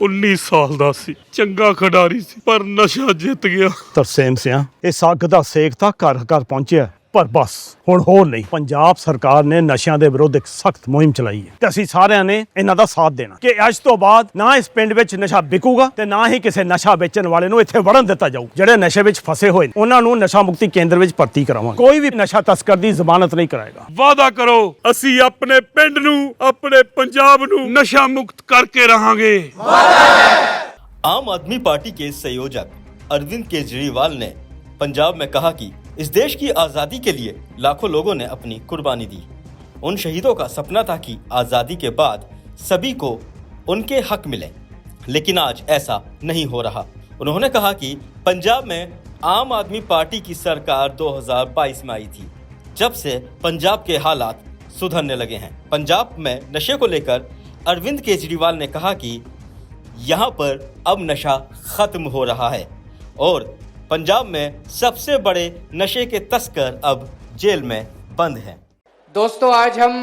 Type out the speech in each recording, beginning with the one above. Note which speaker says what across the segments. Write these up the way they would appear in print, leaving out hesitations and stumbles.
Speaker 1: 19 ਸਾਲ ਦਾ ਸੀ, ਚੰਗਾ ਖਿਡਾਰੀ ਸੀ, ਪਰ ਨਸ਼ਾ ਜਿੱਤ ਗਿਆ।
Speaker 2: ਤਰਸੇਮ ਸਿਆ, ਇਸ ਅੱਗ ਦਾ ਸੇਕ ਤਾਂ ਘਰ ਘਰ ਪਹੁੰਚਿਆ, ਪਰ ਬਸ ਹੁਣ ਹੋਰ ਨਹੀਂ। ਪੰਜਾਬ ਸਰਕਾਰ ਨੇ ਨਸ਼ਿਆਂ ਦੇ ਵਿਰੁੱਧ ਇੱਕ ਸਖਤ ਮੁਹਿੰਮ ਚਲਾਈ ਹੈ ਤੇ ਅਸੀਂ ਸਾਰਿਆਂ ਨੇ ਇਹਨਾਂ ਦਾ ਸਾਥ ਦੇਣਾ ਕਿ ਅੱਜ ਤੋਂ ਬਾਅਦ ਨਾ ਇਸ ਪਿੰਡ ਵਿੱਚ ਨਸ਼ਾ ਵਿਕੂਗਾ ਤੇ ਨਾ ਹੀ ਕਿਸੇ ਨਸ਼ਾ ਵੇਚਣ ਵਾਲੇ ਨੂੰ ਇੱਥੇ ਵੜਨ ਦਿੱਤਾ ਜਾਊ। ਜਿਹੜੇ ਨਸ਼ੇ ਵਿੱਚ ਫਸੇ ਹੋਏ ਨੇ ਉਹਨਾਂ ਨੂੰ ਨਸ਼ਾ ਮੁਕਤੀ ਕੇਂਦਰ ਵਿੱਚ ਭਰਤੀ ਕਰਾਵਾਂਗੇ। ਕੋਈ ਵੀ ਨਸ਼ਾ ਤਸਕਰ ਦੀ ਜ਼ਮਾਨਤ ਨਹੀਂ ਕਰਾਏਗਾ।
Speaker 1: ਵਾਅਦਾ ਕਰੋ, ਅਸੀਂ ਆਪਣੇ ਪਿੰਡ ਨੂੰ, ਆਪਣੇ ਪੰਜਾਬ ਨੂੰ ਨਸ਼ਾ ਮੁਕਤ ਕਰਕੇ रहांगे।
Speaker 3: आम आदमी पार्टी के संयोजक अरविंद केजरीवाल ने पंजाब में कहा कि इस देश की आज़ादी के लिए लाखों लोगों ने अपनी कुर्बानी दी। उन शहीदों का सपना था कि आज़ादी के बाद सभी को उनके हक मिले, लेकिन आज ऐसा नहीं हो रहा। उन्होंने कहा कि पंजाब में आम आदमी पार्टी की सरकार 2022 में आई थी, जब से पंजाब के हालात सुधरने लगे हैं। पंजाब में नशे को लेकर अरविंद केजरीवाल ने कहा कि यहाँ पर अब नशा खत्म हो रहा है और पंजाब में सबसे बड़े नशे के तस्कर अब जेल में बंद हैं।
Speaker 4: दोस्तों, आज हम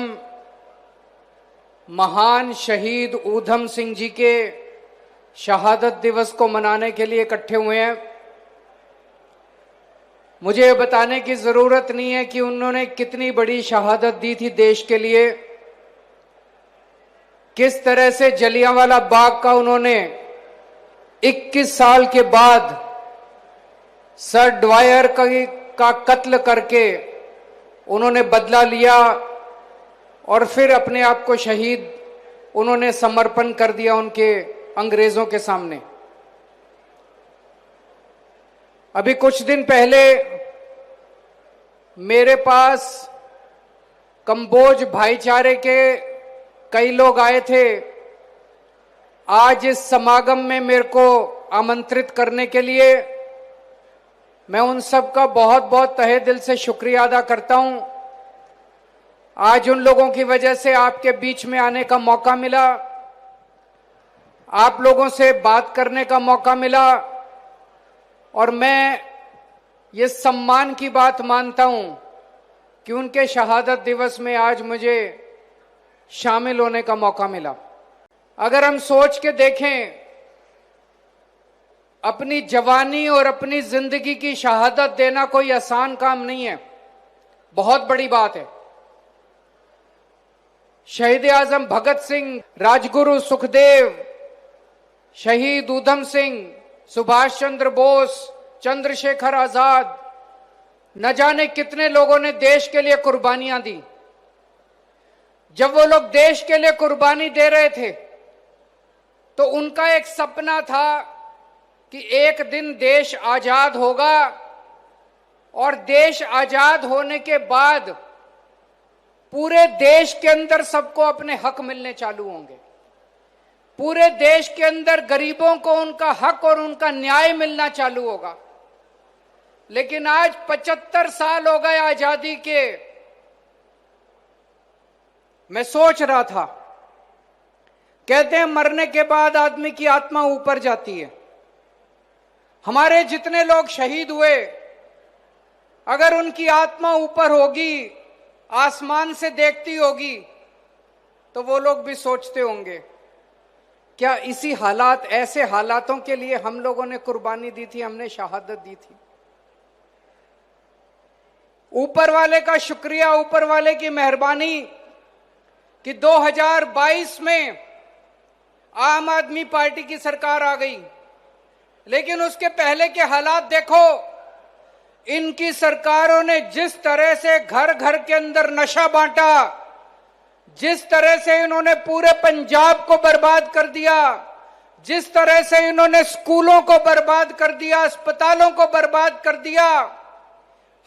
Speaker 4: महान शहीद ऊधम सिंह जी के शहादत दिवस को मनाने के लिए इकट्ठे हुए हैं। मुझे ये बताने की जरूरत नहीं है कि उन्होंने कितनी बड़ी शहादत दी थी देश के लिए, किस तरह से जलियांवाला बाग का उन्होंने 21 साल के बाद सर ड्वायर का कत्ल करके उन्होंने बदला लिया और फिर अपने आप को शहीद उन्होंने समर्पण कर दिया उनके अंग्रेजों के सामने। अभी कुछ दिन पहले मेरे पास कंबोज भाईचारे के कई लोग आए थे। आज इस समागम में मेरे को आमंत्रित करने के लिए मैं उन सब का बहुत बहुत तहे दिल से शुक्रिया अदा करता हूं। आज उन लोगों की वजह से आपके बीच में आने का मौका मिला, आप लोगों से बात करने का मौका मिला और मैं ये सम्मान की बात मानता हूं कि उनके शहादत दिवस में आज मुझे शामिल होने का मौका मिला। अगर हम सोच के देखें, अपनी जवानी और अपनी जिंदगी की शहादत देना कोई आसान काम नहीं है, बहुत बड़ी बात है। शहीद आजम भगत सिंह, राजगुरु सुखदेव, शहीद ऊधम सिंह, सुभाष चंद्र बोस, चंद्रशेखर आजाद, न जाने कितने लोगों ने देश के लिए कुर्बानियां दी। जब वो लोग देश के लिए कुर्बानी दे रहे थे तो उनका एक सपना था कि एक दिन देश आजाद होगा और देश आजाद होने के बाद पूरे देश के अंदर सबको अपने हक मिलने चालू होंगे। पूरे देश के अंदर गरीबों को उनका हक और उनका न्याय मिलना चालू होगा। लेकिन आज 75 साल हो गए आजादी के। मैं सोच रहा था, कहते हैं मरने के बाद आदमी की आत्मा ऊपर जाती है। हमारे जितने लोग शहीद हुए, अगर उनकी आत्मा ऊपर होगी, आसमान से देखती होगी, तो वो लोग भी सोचते होंगे क्या इसी हालात, ऐसे हालातों के लिए हम लोगों ने कुर्बानी दी थी, हमने शहादत दी थी। ऊपर वाले का शुक्रिया, ऊपर वाले की मेहरबानी कि 2022 में आम आदमी पार्टी की सरकार आ गई। लेकिन उसके पहले के हालात देखो, इनकी सरकारों ने जिस तरह से घर घर के अंदर नशा बांटा, जिस तरह से इन्होंने पूरे पंजाब को बर्बाद कर दिया, जिस तरह से इन्होंने स्कूलों को बर्बाद कर दिया, अस्पतालों को बर्बाद कर दिया,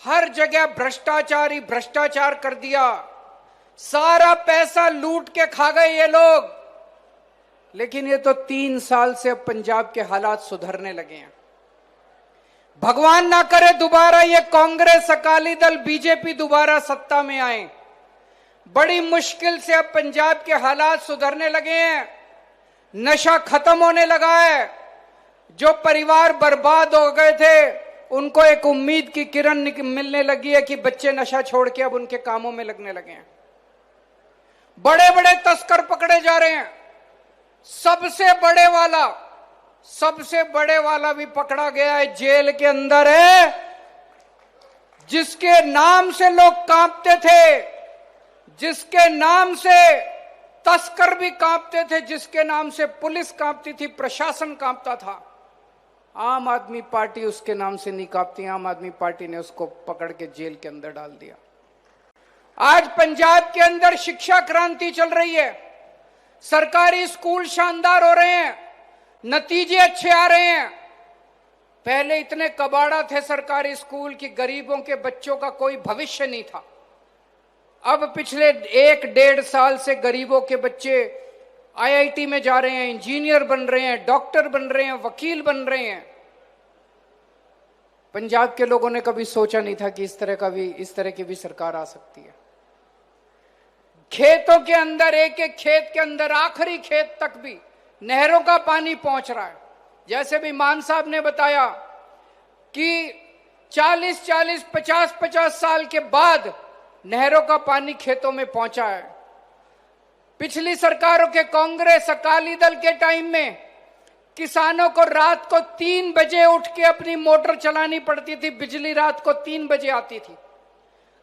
Speaker 4: हर जगह भ्रष्टाचार ही भ्रष्टाचार कर दिया, सारा पैसा लूट के खा गए ये लोग। लेकिन ये तो 3 साल से अब पंजाब के हालात सुधरने लगे हैं। भगवान ना करे दोबारा ये कांग्रेस, अकाली दल, बीजेपी दोबारा सत्ता में आए। बड़ी मुश्किल से अब पंजाब के हालात सुधरने लगे हैं, नशा खत्म होने लगा है। जो परिवार बर्बाद हो गए थे उनको एक उम्मीद की किरण मिलने लगी है कि बच्चे नशा छोड़ के अब उनके कामों में लगने लगे हैं। बड़े बड़े तस्कर पकड़े जा रहे हैं। सबसे बड़े वाला भी पकड़ा गया है, जेल के अंदर है, जिसके नाम से लोग कांपते थे, जिसके नाम से तस्कर भी कांपते थे, जिसके नाम से पुलिस कांपती थी, प्रशासन कांपता था। आम आदमी पार्टी उसके नाम से नहीं कांपती। आम आदमी पार्टी ने उसको पकड़ के जेल के अंदर डाल दिया। आज पंजाब के अंदर शिक्षा क्रांति चल रही है। सरकारी स्कूल शानदार हो रहे हैं, नतीजे अच्छे आ रहे हैं। पहले इतने कबाड़ा थे सरकारी स्कूल की गरीबों के बच्चों का कोई भविष्य नहीं था। अब पिछले 1-1.5 साल से गरीबों के बच्चे आईआईटी में जा रहे हैं, इंजीनियर बन रहे हैं, डॉक्टर बन रहे हैं, वकील बन रहे हैं। पंजाब के लोगों ने कभी सोचा नहीं था कि इस तरह की भी सरकार आ सकती है। खेतों के अंदर, एक एक खेत के अंदर, आखिरी खेत तक भी नहरों का पानी पहुंच रहा है। जैसे भी मान साहब ने बताया कि 40-40, 50-50 साल के बाद नहरों का पानी खेतों में पहुंचा है। पिछली सरकारों के कांग्रेस अकाली दल के टाइम में किसानों को रात को 3 बजे उठ के अपनी मोटर चलानी पड़ती थी, बिजली रात को 3 बजे आती थी।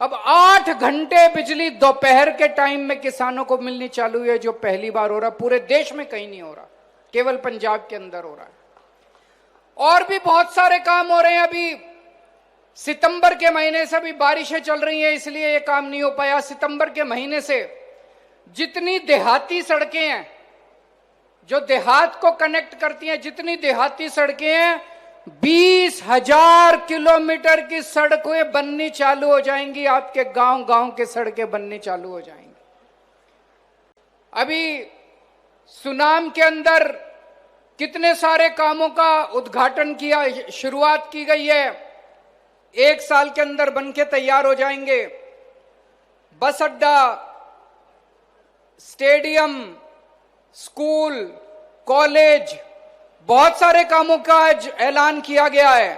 Speaker 4: अब 8 घंटे बिजली दोपहर के टाइम में किसानों को मिलनी चालू है, जो पहली बार हो रहा, पूरे देश में कहीं नहीं हो रहा, केवल पंजाब के अंदर हो रहा है। और भी बहुत सारे काम हो रहे हैं। अभी सितंबर के महीने से भी बारिशें चल रही हैं, इसलिए ये काम नहीं हो पाया। सितंबर के महीने से जितनी देहाती सड़कें हैं, जो देहात को कनेक्ट करती हैं, जितनी देहाती सड़कें हैं, 20,000 किलोमीटर की सड़कें बननी चालू हो जाएंगी। आपके गांव के सड़कें बननी चालू हो जाएंगी। अभी सुनाम के अंदर कितने सारे कामों का उद्घाटन किया, शुरुआत की गई है, 1 साल के अंदर बनके तैयार हो जाएंगे। बस अड्डा, स्टेडियम, स्कूल, कॉलेज, बहुत सारे कामों का आज ऐलान किया गया है।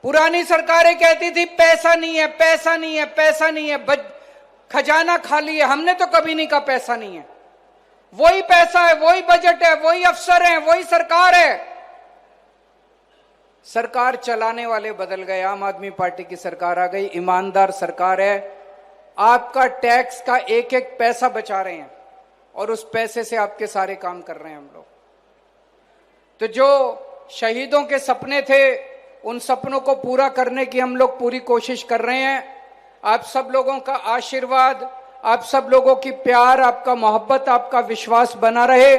Speaker 4: पुरानी सरकारें कहती थी पैसा नहीं है, पैसा नहीं है, पैसा नहीं है, खजाना खाली है। हमने तो कभी नहीं कहा पैसा नहीं है। वही पैसा है, वही बजट है, वही अफसर है, वही सरकार है। सरकार चलाने वाले बदल गए। आम आदमी पार्टी की सरकार आ गई, ईमानदार सरकार है। आपका टैक्स का एक एक पैसा बचा रहे हैं और उस पैसे से आपके सारे काम कर रहे हैं हम लोग। तो जो शहीदों के सपने थे, उन सपनों को पूरा करने की हम लोग पूरी कोशिश कर रहे हैं। आप सब लोगों का आशीर्वाद, आप सब लोगों की प्यार, आपका मोहब्बत, आपका विश्वास बना रहे।